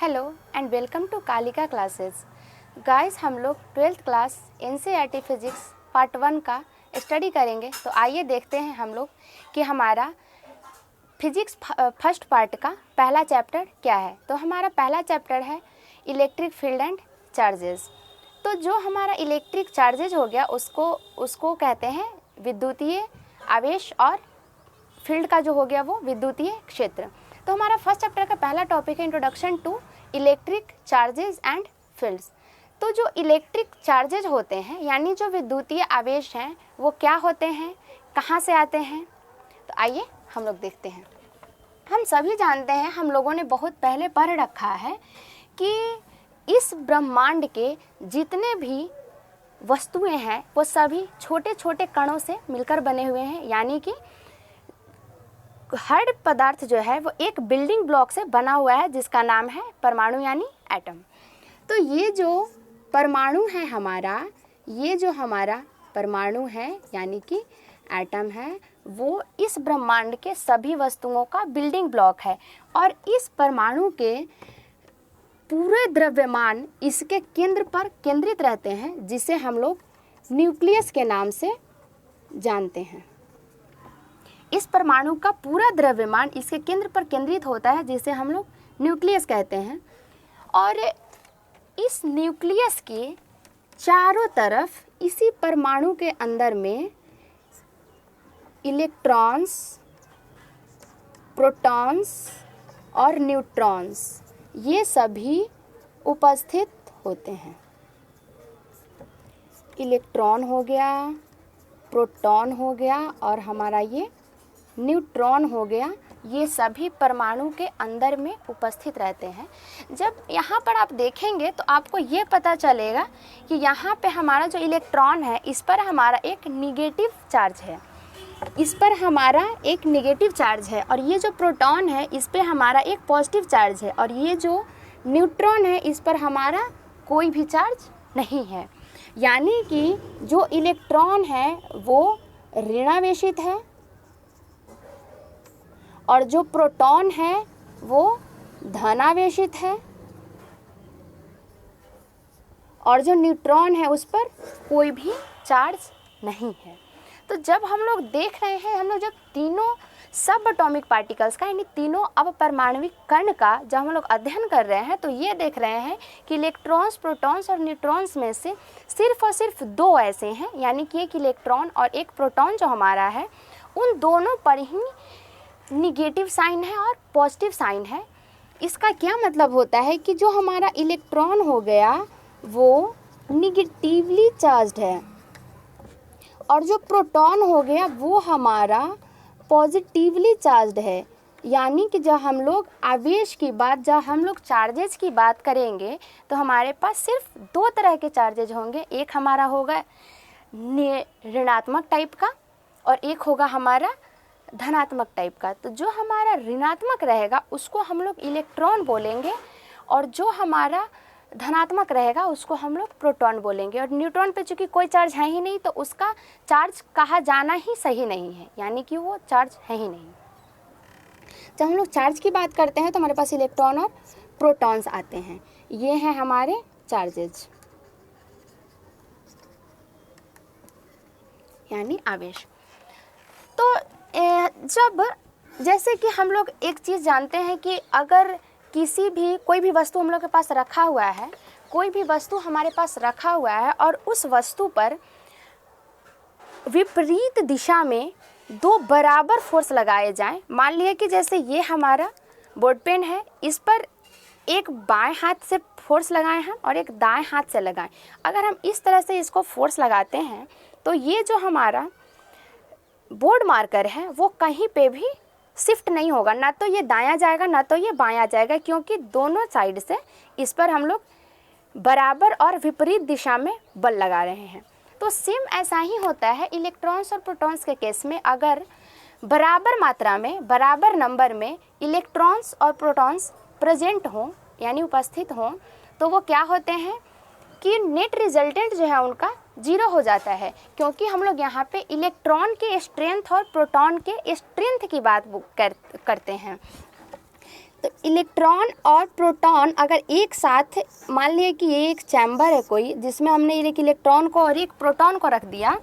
Hello and welcome to Kalika classes. Guys, हम लोग 12th class NCERT physics part 1 का study करेंगे। तो आइए देखते हैं हम लोग कि हमारा फिजिक्स फर्स्ट पार्ट का पहला चैप्टर क्या है। तो हमारा पहला चैप्टर है इलेक्ट्रिक फील्ड एंड चार्जेस। तो जो हमारा इलेक्ट्रिक चार्जेज हो गया उसको कहते हैं विद्युतीय आवेश, और फील्ड का जो हो गया वो विद्युतीय क्षेत्र। तो हमारा फर्स्ट चैप्टर का पहला टॉपिक है introduction to electric charges and fields. तो जो इलेक्ट्रिक चार्जेज होते हैं यानी जो विद्युतीय आवेश हैं वो क्या होते हैं, कहाँ से आते हैं, तो आइए हम लोग देखते हैं। हम सभी जानते हैं, हम लोगों ने बहुत पहले पढ़ रखा है कि इस ब्रह्मांड के जितने भी वस्तुएं हैं वो सभी छोटे छोटे कणों से मिलकर बने हुए हैं, यानी कि हर पदार्थ जो है वो एक बिल्डिंग ब्लॉक से बना हुआ है जिसका नाम है परमाणु यानी एटम। तो ये जो परमाणु है हमारा, ये जो हमारा परमाणु है यानी कि एटम है, वो इस ब्रह्मांड के सभी वस्तुओं का बिल्डिंग ब्लॉक है। और इस परमाणु के पूरे द्रव्यमान इसके केंद्र पर केंद्रित रहते हैं, जिसे हम लोग न्यूक्लियस के नाम से जानते हैं। इस परमाणु का पूरा द्रव्यमान इसके केंद्र पर केंद्रित होता है, जिसे हम लोग न्यूक्लियस कहते हैं। और इस न्यूक्लियस के चारों तरफ इसी परमाणु के अंदर में इलेक्ट्रॉन्स, प्रोटॉन्स और न्यूट्रॉन्स ये सभी उपस्थित होते हैं। इलेक्ट्रॉन हो गया, प्रोटॉन हो गया और हमारा ये न्यूट्रॉन हो गया, ये सभी परमाणु के अंदर में उपस्थित रहते हैं। जब यहाँ पर आप देखेंगे तो आपको ये पता चलेगा कि यहाँ पे हमारा जो इलेक्ट्रॉन है इस पर हमारा एक निगेटिव चार्ज है, इस पर हमारा एक निगेटिव चार्ज है, और ये जो प्रोटॉन है इस पे हमारा एक पॉजिटिव चार्ज है, और ये जो न्यूट्रॉन है इस पर हमारा कोई भी चार्ज नहीं है। यानी कि जो इलेक्ट्रॉन है वो ऋणावेशित है और जो प्रोटॉन है वो धनावेशित है, और जो न्यूट्रॉन है उस पर कोई भी चार्ज नहीं है। तो जब हम लोग देख रहे हैं, हम लोग जब तीनों सब एटॉमिक पार्टिकल्स का यानी तीनों अपपरमाणविक कण का जब हम लोग अध्ययन कर रहे हैं, तो ये देख रहे हैं कि इलेक्ट्रॉन्स, प्रोटॉन्स और न्यूट्रॉन्स में से सिर्फ और सिर्फ दो ऐसे हैं, यानी कि एक इलेक्ट्रॉन और एक प्रोटॉन जो हमारा है, उन दोनों पर ही निगेटिव साइन है और पॉजिटिव साइन है। इसका क्या मतलब होता है कि जो हमारा इलेक्ट्रॉन हो गया वो निगेटिवली चार्ज्ड है, और जो प्रोटॉन हो गया वो हमारा पॉजिटिवली चार्ज्ड है। यानी कि जब हम लोग आवेश की बात, जब हम लोग चार्जेस की बात करेंगे तो हमारे पास सिर्फ दो तरह के चार्जेज होंगे। एक हमारा होगा ऋणात्मक टाइप का और एक होगा हमारा धनात्मक टाइप का। तो जो हमारा ऋणात्मक रहेगा उसको हम लोग इलेक्ट्रॉन बोलेंगे, और जो हमारा धनात्मक रहेगा उसको हम लोग प्रोटॉन बोलेंगे। और न्यूट्रॉन पे चूँकि कोई चार्ज है ही नहीं तो उसका चार्ज कहा जाना ही सही नहीं है, यानी कि वो चार्ज है ही नहीं। जब हम लोग चार्ज की बात करते हैं तो हमारे पास इलेक्ट्रॉन और प्रोटॉन्स आते हैं, ये हैं हमारे चार्जेज यानी आवेश। तो जब जैसे कि हम लोग एक चीज़ जानते हैं कि अगर कोई भी वस्तु हम लोग के पास रखा हुआ है, कोई भी वस्तु हमारे पास रखा हुआ है और उस वस्तु पर विपरीत दिशा में दो बराबर फोर्स लगाए जाएं। मान लिया कि जैसे ये हमारा बोर्ड पेन है, इस पर एक बाएं हाथ से फोर्स लगाएं हम और एक दाएं हाथ से लगाएं। अगर हम इस तरह से इसको फोर्स लगाते हैं तो ये जो हमारा बोर्ड मार्कर है वो कहीं पे भी शिफ्ट नहीं होगा, ना तो ये दायां जाएगा ना तो ये बायां जाएगा, क्योंकि दोनों साइड से इस पर हम लोग बराबर और विपरीत दिशा में बल लगा रहे हैं। तो सेम ऐसा ही होता है इलेक्ट्रॉन्स और प्रोटॉन्स के केस में। अगर बराबर मात्रा में, बराबर नंबर में इलेक्ट्रॉन्स और प्रोटॉन्स प्रेजेंट हों यानी उपस्थित हों, तो वो क्या होते हैं कि नेट रिजल्टेंट जो है उनका जीरो हो जाता है, क्योंकि हम लोग यहाँ पे इलेक्ट्रॉन के स्ट्रेंथ और प्रोटॉन के स्ट्रेंथ की बात करते हैं। तो इलेक्ट्रॉन और प्रोटॉन अगर एक साथ, मान लिया कि ये एक चैम्बर है कोई जिसमें हमने एक इलेक्ट्रॉन को और एक प्रोटॉन को रख दिया,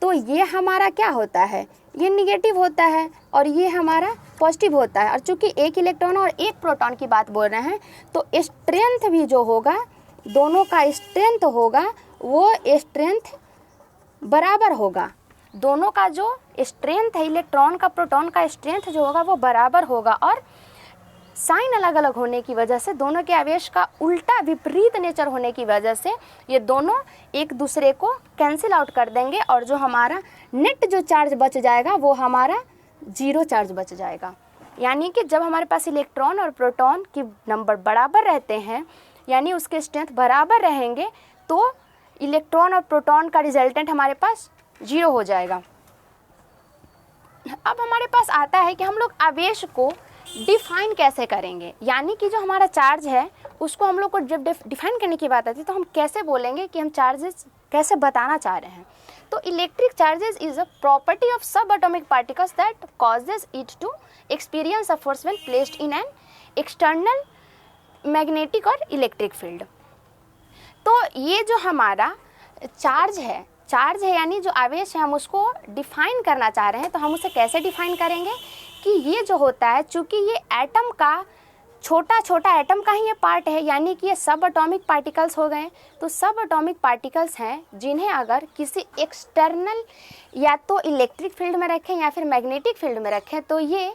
तो ये हमारा क्या होता है, ये निगेटिव होता है और ये हमारा पॉजिटिव होता है। और चूंकि एक इलेक्ट्रॉन और एक प्रोटॉन की बात बोल रहे हैं तो स्ट्रेंथ भी जो होगा, दोनों का स्ट्रेंथ होगा वो स्ट्रेंथ बराबर होगा। दोनों का जो स्ट्रेंथ है, इलेक्ट्रॉन का प्रोटॉन का स्ट्रेंथ जो होगा वो बराबर होगा। और साइन अलग अलग होने की वजह से, दोनों के आवेश का उल्टा विपरीत नेचर होने की वजह से ये दोनों एक दूसरे को कैंसिल आउट कर देंगे और जो हमारा नेट जो चार्ज बच जाएगा वो हमारा 0 चार्ज बच जाएगा। यानी कि जब हमारे पास इलेक्ट्रॉन और प्रोटॉन की नंबर बराबर रहते हैं, यानी उसके स्ट्रेंथ बराबर रहेंगे, तो इलेक्ट्रॉन और प्रोटॉन का रिजल्टेंट हमारे पास 0 हो जाएगा। अब हमारे पास आता है कि हम लोग आवेश को डिफाइन कैसे करेंगे, यानी कि जो हमारा चार्ज है उसको हम लोग को जब डिफाइन करने की बात आती है तो हम कैसे बोलेंगे कि हम चार्जेस कैसे बताना चाह रहे हैं। तो electric charges is a property of subatomic particles that causes it to experience a force when placed in an external magnetic or electric field. तो ये जो हमारा चार्ज है यानी जो आवेश है, हम उसको डिफाइन करना चाह रहे हैं, तो हम उसे कैसे डिफाइन करेंगे कि ये जो होता है, चूंकि ये एटम का छोटा एटम का ही ये पार्ट है, यानी कि ये सब एटॉमिक पार्टिकल्स हो गए। तो सब एटॉमिक पार्टिकल्स हैं जिन्हें अगर किसी एक्सटर्नल या तो इलेक्ट्रिक फील्ड में रखें या फिर मैग्नेटिक फील्ड में रखें तो ये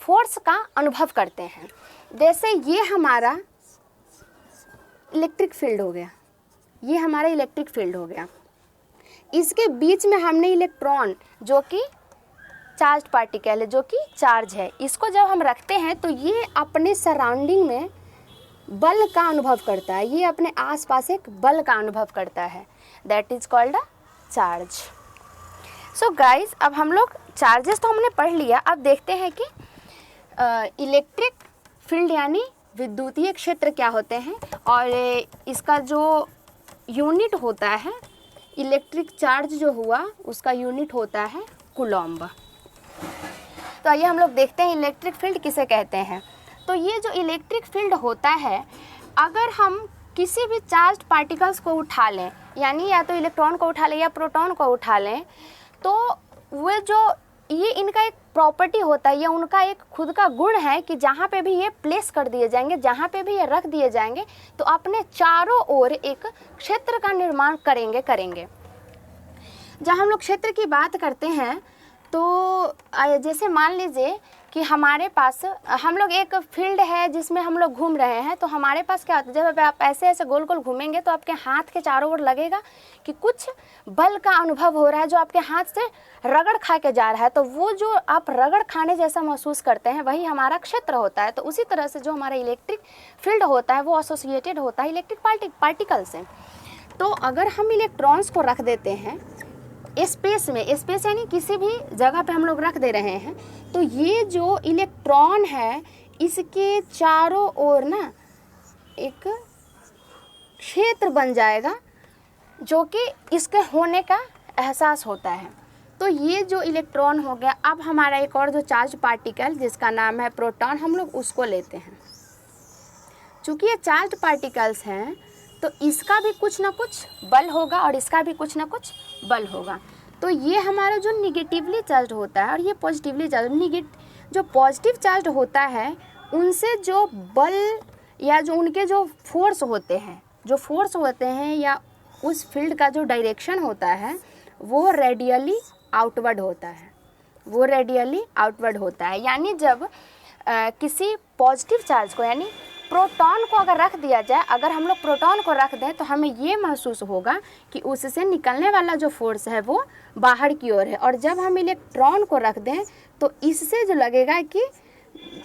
फोर्स का अनुभव करते हैं। जैसे ये हमारा इलेक्ट्रिक फील्ड हो गया, ये हमारा इलेक्ट्रिक फील्ड हो गया, इसके बीच में हमने इलेक्ट्रॉन जो कि चार्ज पार्टिकल है, जो कि चार्ज है, इसको जब हम रखते हैं तो ये अपने सराउंडिंग में बल का अनुभव करता है, ये अपने आसपास एक बल का अनुभव करता है, that is called a charge. So guys, अब हम लोग चार्जेस तो हमने पढ़ लिया, अब देखते हैं कि इलेक्ट्रिक फील्ड यानी विद्युतीय क्षेत्र क्या होते हैं और इसका जो यूनिट होता है, इलेक्ट्रिक चार्ज जो हुआ उसका यूनिट होता है कूलम्ब। तो आइए हम लोग देखते हैं इलेक्ट्रिक फील्ड किसे कहते हैं। तो ये जो इलेक्ट्रिक फील्ड होता है, अगर हम किसी भी चार्ज पार्टिकल्स को उठा लें, यानी या तो इलेक्ट्रॉन को उठा लें या प्रोटॉन को उठा लें, तो वो जो ये इनका एक प्रॉपर्टी होता है, ये उनका एक खुद का गुण है कि जहाँ पे भी ये प्लेस कर दिए जाएंगे, जहाँ पे भी ये रख दिए जाएंगे तो अपने चारों ओर एक क्षेत्र का निर्माण करेंगे। जब हम लोग क्षेत्र की बात करते हैं तो जैसे मान लीजिए कि हमारे पास हम लोग एक फील्ड है जिसमें हम लोग घूम रहे हैं, तो हमारे पास क्या होता है, जब आप ऐसे गोल गोल घूमेंगे तो आपके हाथ के चारों ओर लगेगा कि कुछ बल का अनुभव हो रहा है जो आपके हाथ से रगड़ खा के जा रहा है, तो वो जो आप रगड़ खाने जैसा महसूस करते हैं वही हमारा क्षेत्र होता है। तो उसी तरह से जो हमारा इलेक्ट्रिक फील्ड होता है वो एसोसिएटेड होता है इलेक्ट्रिक पार्टिकल से। तो अगर हम इलेक्ट्रॉन्स को रख देते हैं स्पेस में, स्पेस यानी किसी भी जगह पे हम लोग रख दे रहे हैं, तो ये जो इलेक्ट्रॉन है इसके चारों ओर ना एक क्षेत्र बन जाएगा जो कि इसके होने का एहसास होता है। तो ये जो इलेक्ट्रॉन हो गया, अब हमारा एक और जो चार्ज पार्टिकल जिसका नाम है प्रोटॉन, हम लोग उसको लेते हैं। चूँकि ये चार्ज पार्टिकल्स हैं तो इसका भी कुछ ना कुछ बल होगा और इसका भी कुछ ना कुछ बल होगा। तो ये हमारा जो निगेटिवली चार्ज होता है और ये पॉजिटिवली चार्ज, जो पॉजिटिव चार्ज होता है उनसे जो बल या जो उनके जो फोर्स होते हैं या उस फील्ड का जो डायरेक्शन होता है वो रेडियली आउटवर्ड होता है। यानी जब किसी पॉजिटिव चार्ज को यानी प्रोटॉन को अगर रख दिया जाए, अगर हम लोग प्रोटॉन को रख दें तो हमें ये महसूस होगा कि उससे निकलने वाला जो फोर्स है वो बाहर की ओर है, और जब हम इलेक्ट्रॉन को रख दें तो इससे जो लगेगा कि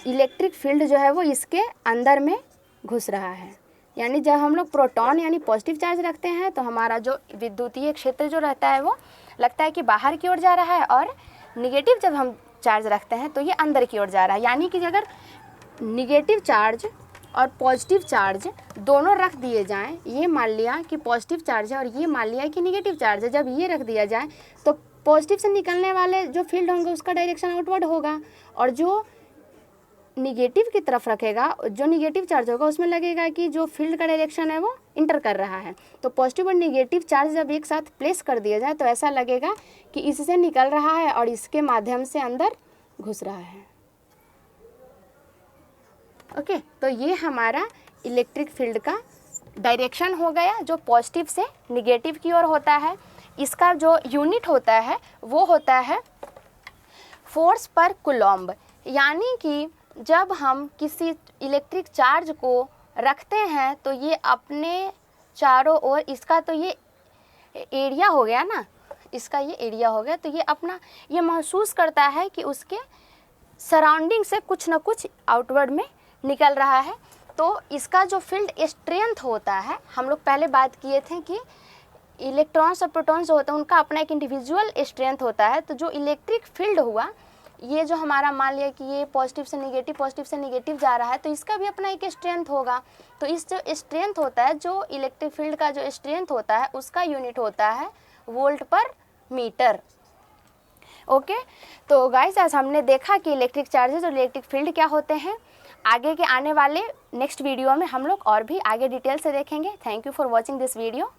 इलेक्ट्रिक फील्ड जो है वो इसके अंदर में घुस रहा है। यानी जब हम लोग प्रोटॉन यानी पॉजिटिव चार्ज रखते हैं तो हमारा जो विद्युतीय क्षेत्र जो रहता है वो लगता है कि बाहर की ओर जा रहा है, और निगेटिव जब हम चार्ज रखते हैं तो ये अंदर की ओर जा रहा है। यानी कि अगर निगेटिव चार्ज और पॉजिटिव चार्ज दोनों रख दिए जाएं, ये मान लिया कि पॉजिटिव चार्ज है और ये मान लिया कि निगेटिव चार्ज है, जब ये रख दिया जाए तो पॉजिटिव से निकलने वाले जो फील्ड होंगे उसका डायरेक्शन आउटवर्ड होगा, और जो निगेटिव की तरफ रखेगा, जो निगेटिव चार्ज होगा उसमें लगेगा कि जो फील्ड का डायरेक्शन है वो इंटर कर रहा है। तो पॉजिटिव और निगेटिव चार्ज जब एक साथ प्लेस कर दिया जाए तो ऐसा लगेगा कि इससे निकल रहा है और इसके माध्यम से अंदर घुस रहा है। ओके, तो ये हमारा इलेक्ट्रिक फील्ड का डायरेक्शन हो गया जो पॉजिटिव से निगेटिव की ओर होता है। इसका जो यूनिट होता है वो होता है फोर्स पर कूलम्ब, यानी कि जब हम किसी इलेक्ट्रिक चार्ज को रखते हैं तो ये अपने चारों ओर, इसका तो ये एरिया हो गया ना, इसका ये एरिया हो गया, तो ये अपना ये महसूस करता है कि उसके सराउंडिंग से कुछ ना कुछ आउटवर्ड में निकल रहा है। तो इसका जो फील्ड स्ट्रेंथ होता है, हम लोग पहले बात किए थे कि इलेक्ट्रॉन्स और प्रोटॉन्स जो होते हैं उनका अपना एक इंडिविजुअल स्ट्रेंथ होता है। तो जो इलेक्ट्रिक फील्ड हुआ, ये जो हमारा मान लिया कि ये पॉजिटिव से निगेटिव जा रहा है, तो इसका भी अपना एक स्ट्रेंथ होगा। तो इस जो स्ट्रेंथ होता है, जो इलेक्ट्रिक फील्ड का जो स्ट्रेंथ होता है उसका यूनिट होता है वोल्ट पर मीटर। ओके, तो गाइस आज हमने देखा कि इलेक्ट्रिक चार्जेस और इलेक्ट्रिक फील्ड क्या होते हैं। आगे के आने वाले नेक्स्ट वीडियो में हम लोग और भी आगे डिटेल से देखेंगे। Thank you for watching this video.